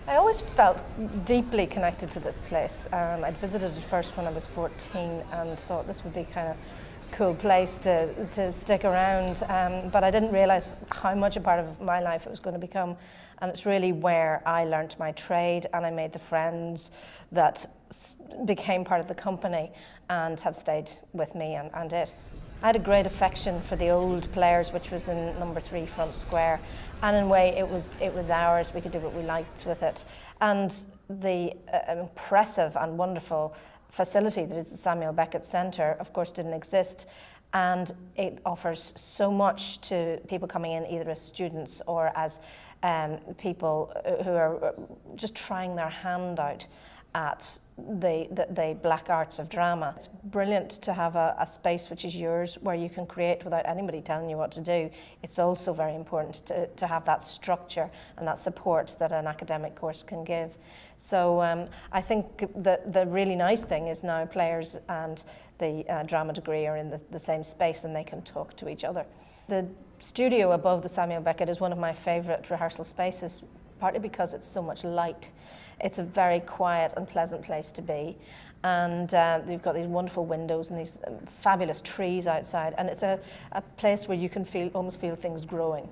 I always felt deeply connected to this place. I'd visited it first when I was 14 and thought this would be kind of cool place to stick around, but I didn't realise how much a part of my life it was going to become, and it's really where I learnt my trade and I made the friends that became part of the company and have stayed with me and it. I had a great affection for the old players, which was in number 3 Front Square, and in a way it was ours. We could do what we liked with it, and the impressive and wonderful facility that is the Samuel Beckett Centre, of course, didn't exist, and it offers so much to people coming in either as students or as people who are just trying their hand out at the black arts of drama. It's brilliant to have a space which is yours where you can create without anybody telling you what to do. It's also very important to have that structure and that support that an academic course can give. So I think the really nice thing is now players and the drama degree are in the same space and they can talk to each other. The studio above the Samuel Beckett is one of my favourite rehearsal spaces, partly because it's so much light. It's a very quiet and pleasant place to be, and you've got these wonderful windows and these fabulous trees outside, and it's a place where you can almost feel things growing.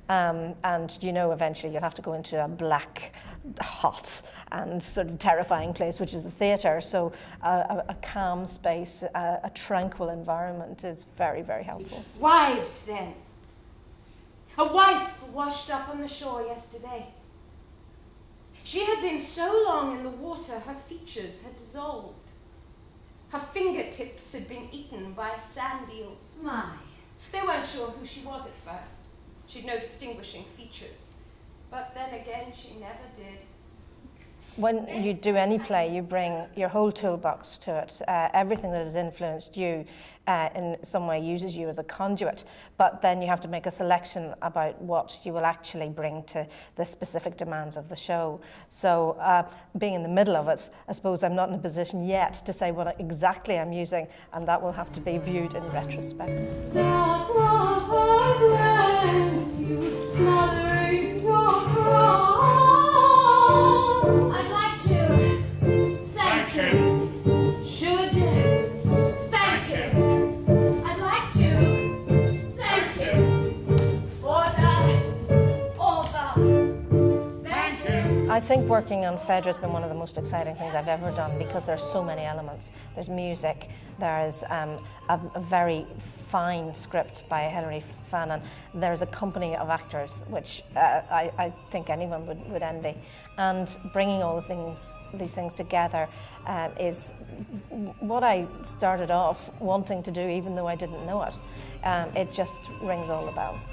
And you know eventually you'll have to go into a black, hot and sort of terrifying place, which is the theatre, so a calm space, a tranquil environment is very, very helpful. Wives then. A wife washed up on the shore yesterday. She had been so long in the water, her features had dissolved. Her fingertips had been eaten by sand eels. My. They weren't sure who she was at first. She'd no distinguishing features. But then again, she never did. When you do any play, you bring your whole toolbox to it. Everything that has influenced you in some way uses you as a conduit, but then you have to make a selection about what you will actually bring to the specific demands of the show. So being in the middle of it, I suppose I'm not in a position yet to say what exactly I'm using, and that will have to be viewed in retrospect. I'd like to thank him. Should Thank him. I'd like to thank him for all the thank him. I think working on Phaedra has been one of the most exciting things I've ever done because there's so many elements. There's music, there's a very fine script by Hilary Fannin, there's a company of actors which I think anyone would envy, and bringing all these things together is what I started off wanting to do even though I didn't know it. It just rings all the bells.